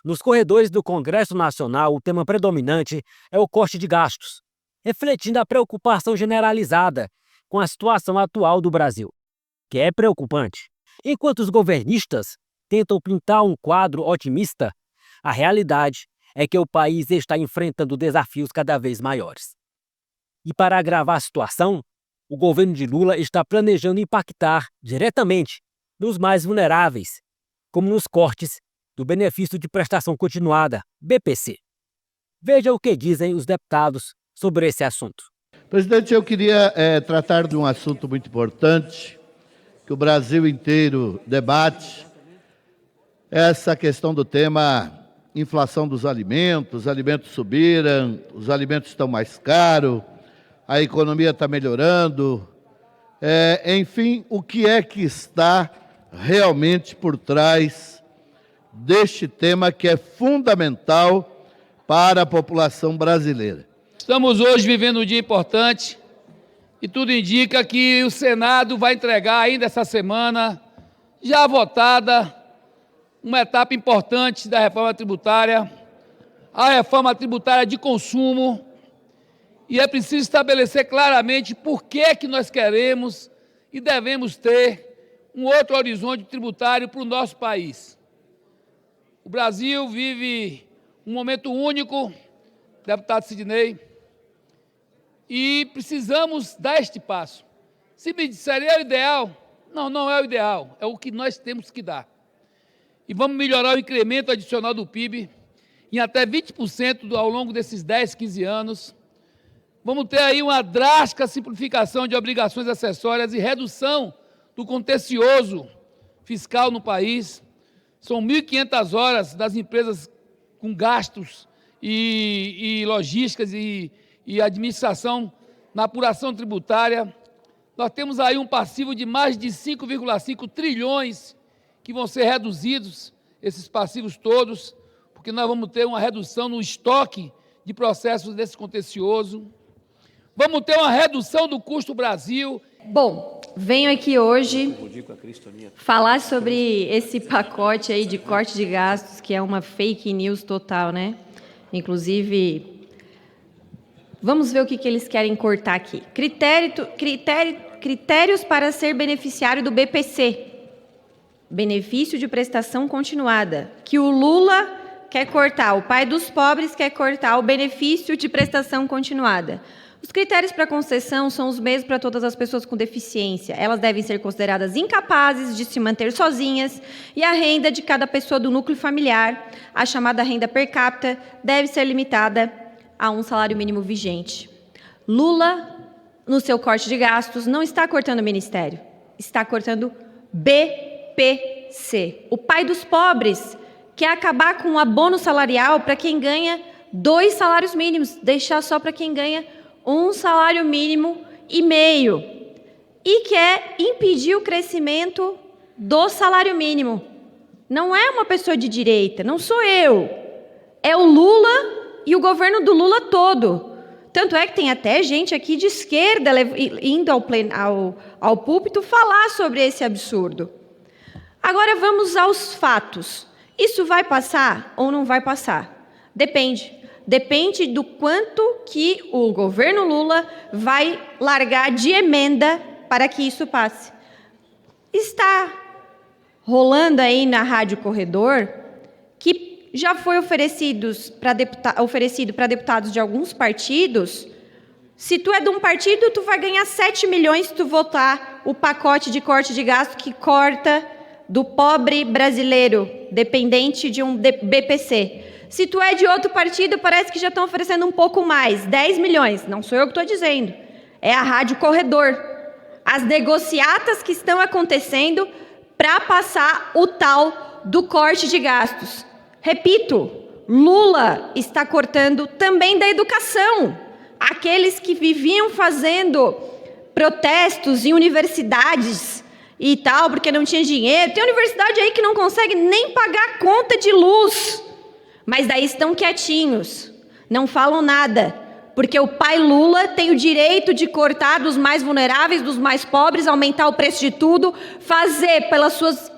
Nos corredores do Congresso Nacional, o tema predominante é o corte de gastos, refletindo a preocupação generalizada com a situação atual do Brasil, que é preocupante. Enquanto os governistas tentam pintar um quadro otimista, a realidade é que o país está enfrentando desafios cada vez maiores. E para agravar a situação, o governo de Lula está planejando impactar diretamente nos mais vulneráveis, como nos cortes do benefício de prestação continuada, BPC. Veja o que dizem os deputados sobre esse assunto. Presidente, eu queria tratar de um assunto muito importante, que o Brasil inteiro debate, essa questão do tema inflação dos alimentos, os alimentos subiram, os alimentos estão mais caros, a economia está melhorando, enfim, o que é que está realmente por trás deste tema que é fundamental para a população brasileira. Estamos hoje vivendo um dia importante e tudo indica que o Senado vai entregar ainda essa semana, já votada, uma etapa importante da reforma tributária, a reforma tributária de consumo, e é preciso estabelecer claramente por que nós queremos e devemos ter um outro horizonte tributário para o nosso país. O Brasil vive um momento único, deputado Sidney, e precisamos dar este passo. Se me disserem é o ideal, não é o ideal, é o que nós temos que dar. E vamos melhorar o incremento adicional do PIB em até 20% ao longo desses 10, 15 anos. Vamos ter aí uma drástica simplificação de obrigações acessórias e redução do contencioso fiscal no país. São 1.500 horas das empresas com gastos e logísticas e administração na apuração tributária. Nós temos aí um passivo de mais de 5,5 trilhões que vão ser reduzidos, esses passivos todos, porque nós vamos ter uma redução no estoque de processos desse contencioso. Vamos ter uma redução do custo Brasil. Bom, venho aqui hoje falar sobre esse pacote aí de corte de gastos, que é uma fake news total, né? Inclusive, vamos ver o que eles querem cortar aqui. Critérios para ser beneficiário do BPC, benefício de prestação continuada, que o Lula quer cortar, o pai dos pobres quer cortar o benefício de prestação continuada. Os critérios para concessão são os mesmos para todas as pessoas com deficiência. Elas devem ser consideradas incapazes de se manter sozinhas e a renda de cada pessoa do núcleo familiar, a chamada renda per capita, deve ser limitada a um salário mínimo vigente. Lula, no seu corte de gastos, não está cortando o ministério, está cortando BPC. O pai dos pobres quer acabar com o abono salarial para quem ganha 2 salários mínimos, deixar só para quem ganha 1,5 salário mínimo e quer impedir o crescimento do salário mínimo. Não é uma pessoa de direita, não sou eu, é o Lula e o governo do Lula todo. Tanto é que tem até gente aqui de esquerda indo ao púlpito falar sobre esse absurdo. Agora vamos aos fatos. Isso vai passar ou não vai passar? Depende. Depende do quanto que o governo Lula vai largar de emenda para que isso passe. Está rolando aí na Rádio Corredor que já foi oferecido para deputados de alguns partidos. Se tu é de um partido, tu vai ganhar 7 milhões se tu votar o pacote de corte de gasto que corta do pobre brasileiro dependente de um BPC. Se tu é de outro partido, parece que já estão oferecendo um pouco mais, 10 milhões. Não sou eu que estou dizendo, é a Rádio Corredor. As negociatas que estão acontecendo para passar o tal do corte de gastos. Repito, Lula está cortando também da educação. Aqueles que viviam fazendo protestos em universidades e tal, porque não tinha dinheiro. Tem universidade aí que não consegue nem pagar a conta de luz. Mas daí estão quietinhos, não falam nada, porque o pai Lula tem o direito de cortar dos mais vulneráveis, dos mais pobres, aumentar o preço de tudo, fazer pelas suas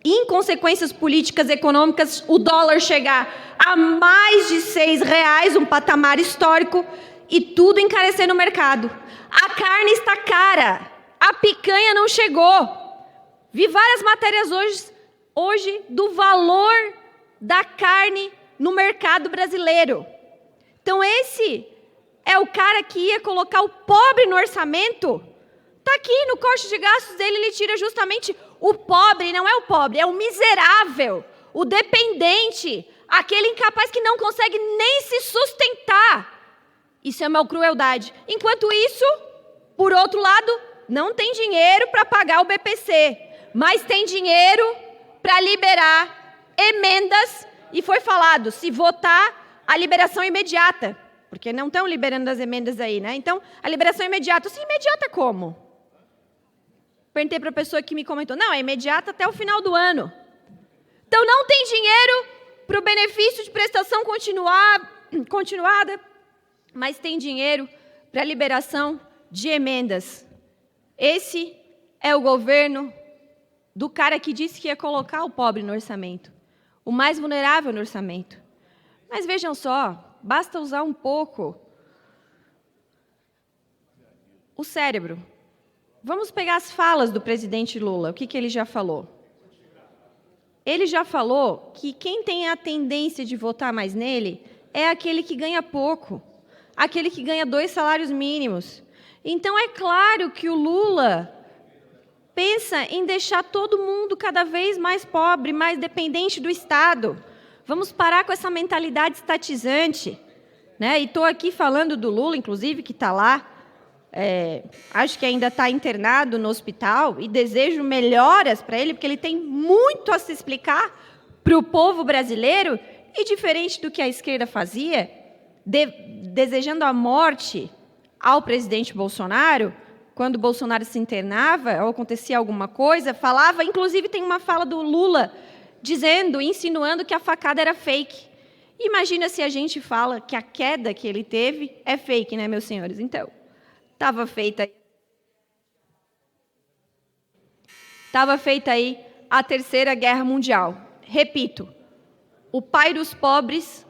em consequências políticas econômicas, o dólar chegar a mais de R$6, um patamar histórico, e tudo encarecer no mercado. A carne está cara, a picanha não chegou. Vi várias matérias hoje do valor da carne no mercado brasileiro. Então esse é o cara que ia colocar o pobre no orçamento? Está aqui no corte de gastos dele, ele tira justamente o pobre, não é o pobre, é o miserável, o dependente, aquele incapaz que não consegue nem se sustentar. Isso é uma crueldade. Enquanto isso, por outro lado, não tem dinheiro para pagar o BPC, mas tem dinheiro para liberar emendas, e foi falado, se votar, a liberação imediata, porque não estão liberando as emendas aí, né? Então, a liberação imediata, se imediata como? Perguntei para a pessoa que me comentou, não, é imediata até o final do ano. Então, não tem dinheiro para o benefício de prestação continuada, mas tem dinheiro para a liberação de emendas. Esse é o governo do cara que disse que ia colocar o pobre no orçamento, o mais vulnerável no orçamento. Mas vejam só, basta usar um pouco o cérebro. Vamos pegar as falas do presidente Lula, o que ele já falou. Ele já falou que quem tem a tendência de votar mais nele é aquele que ganha pouco, aquele que ganha 2 salários mínimos. Então, é claro que o Lula pensa em deixar todo mundo cada vez mais pobre, mais dependente do Estado. Vamos parar com essa mentalidade estatizante, né? E estou aqui falando do Lula, inclusive, que está lá, acho que ainda está internado no hospital, e desejo melhoras para ele, porque ele tem muito a se explicar para o povo brasileiro, e diferente do que a esquerda fazia, desejando a morte ao presidente Bolsonaro, quando Bolsonaro se internava ou acontecia alguma coisa, falava, inclusive tem uma fala do Lula, dizendo, insinuando que a facada era fake. Imagina se a gente fala que a queda que ele teve é fake, né, meus senhores? Então, estava feita aí a Terceira Guerra Mundial. Repito, o pai dos pobres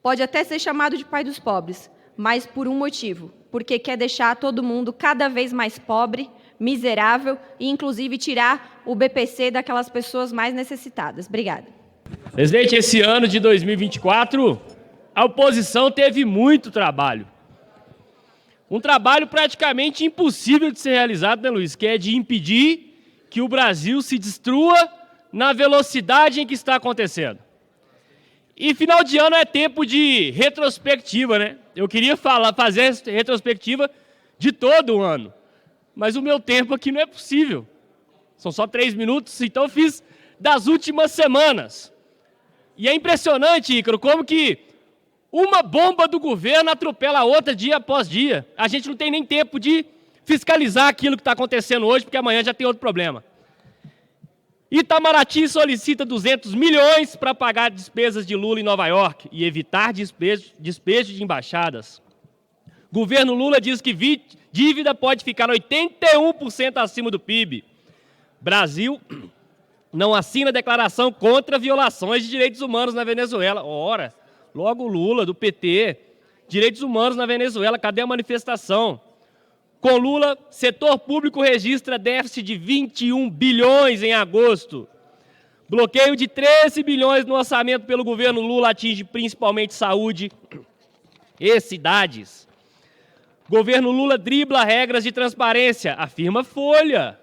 pode até ser chamado de pai dos pobres, mas por um motivo, porque quer deixar todo mundo cada vez mais pobre, miserável e, inclusive, tirar o BPC daquelas pessoas mais necessitadas. Obrigada. Presidente, esse ano de 2024, a oposição teve muito trabalho. Um trabalho praticamente impossível de ser realizado, né, Luiz? Que é de impedir que o Brasil se destrua na velocidade em que está acontecendo. E final de ano é tempo de retrospectiva, né? Eu queria fazer retrospectiva de todo o ano, mas o meu tempo aqui não é possível. São só 3 minutos, então eu fiz das últimas semanas. E é impressionante, Ícaro, como que uma bomba do governo atropela a outra dia após dia. A gente não tem nem tempo de fiscalizar aquilo que está acontecendo hoje, porque amanhã já tem outro problema. Itamaraty solicita 200 milhões para pagar despesas de Lula em Nova York e evitar despejo de embaixadas. Governo Lula diz que dívida pode ficar 81% acima do PIB. Brasil não assina declaração contra violações de direitos humanos na Venezuela. Ora, logo Lula, do PT, direitos humanos na Venezuela, cadê a manifestação? Com Lula, setor público registra déficit de 21 bilhões em agosto. Bloqueio de 13 bilhões no orçamento pelo governo Lula atinge principalmente saúde e cidades. Governo Lula dribla regras de transparência, afirma Folha.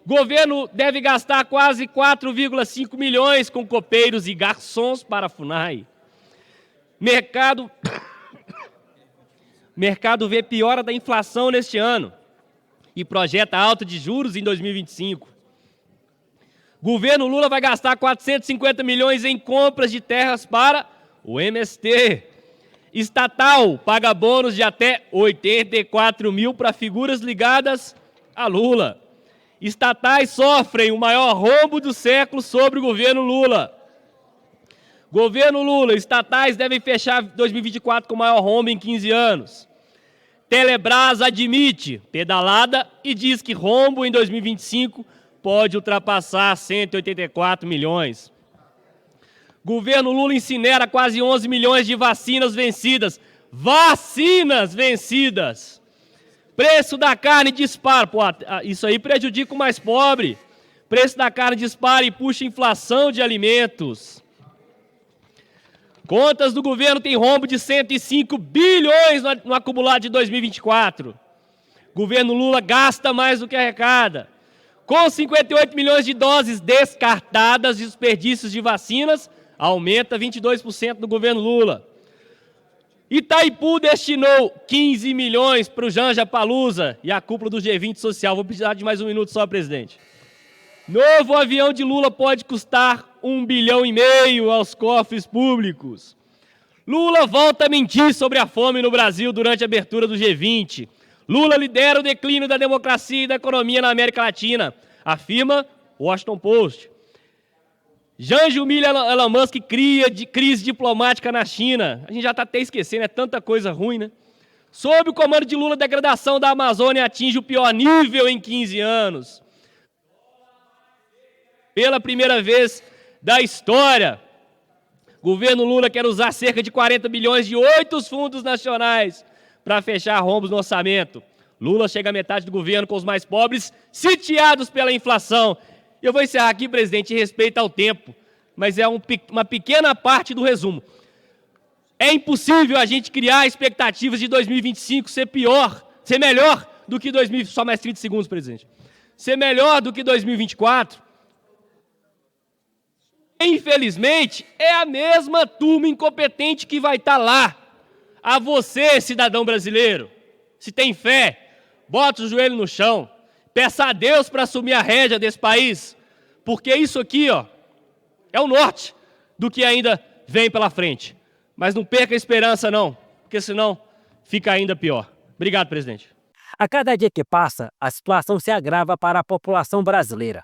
Governo deve gastar quase 4,5 milhões com copeiros e garçons para a FUNAI. Mercado vê piora da inflação neste ano e projeta alta de juros em 2025. Governo Lula vai gastar 450 milhões em compras de terras para o MST. Estatal paga bônus de até 84 mil para figuras ligadas a Lula. Estatais sofrem o maior rombo do século sobre o governo Lula. Governo Lula, estatais devem fechar 2024 com o maior rombo em 15 anos. Telebrás admite pedalada e diz que rombo em 2025 pode ultrapassar 184 milhões. Governo Lula incinera quase 11 milhões de vacinas vencidas. Vacinas vencidas! Preço da carne dispara. Pô, isso aí prejudica o mais pobre. Preço da carne dispara e puxa inflação de alimentos. Contas do governo têm rombo de 105 bilhões no acumulado de 2024. Governo Lula gasta mais do que arrecada. Com 58 milhões de doses descartadas, desperdícios de vacinas, aumenta 22% no governo Lula. Itaipu destinou 15 milhões para o Janja Palusa e a cúpula do G20 social. Vou precisar de mais um minuto só, presidente. Novo avião de Lula pode custar 1,5 bilhão aos cofres públicos. Lula volta a mentir sobre a fome no Brasil durante a abertura do G20. Lula lidera o declínio da democracia e da economia na América Latina, afirma Washington Post. Janja humilha Elon Musk e cria crise diplomática na China. A gente já está até esquecendo, é tanta coisa ruim, né? Sob o comando de Lula, a degradação da Amazônia atinge o pior nível em 15 anos. Pela primeira vez da história, governo Lula quer usar cerca de 40 bilhões de 8 fundos nacionais para fechar rombos no orçamento. Lula chega à metade do governo com os mais pobres, sitiados pela inflação. Eu vou encerrar aqui, presidente, em respeito ao tempo, mas é uma pequena parte do resumo. É impossível a gente criar expectativas de 2025 ser melhor do que 2020, só mais 30 segundos, presidente. Ser melhor do que 2024. Infelizmente, é a mesma turma incompetente que vai estar lá. A você, cidadão brasileiro, se tem fé, bota o joelho no chão, peça a Deus para assumir a rédea desse país, porque isso aqui, ó, é o norte do que ainda vem pela frente. Mas não perca a esperança, não, porque senão fica ainda pior. Obrigado, presidente. A cada dia que passa, a situação se agrava para a população brasileira.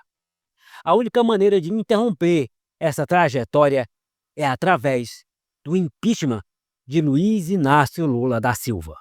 A única maneira de interromper essa trajetória é através do impeachment de Luiz Inácio Lula da Silva.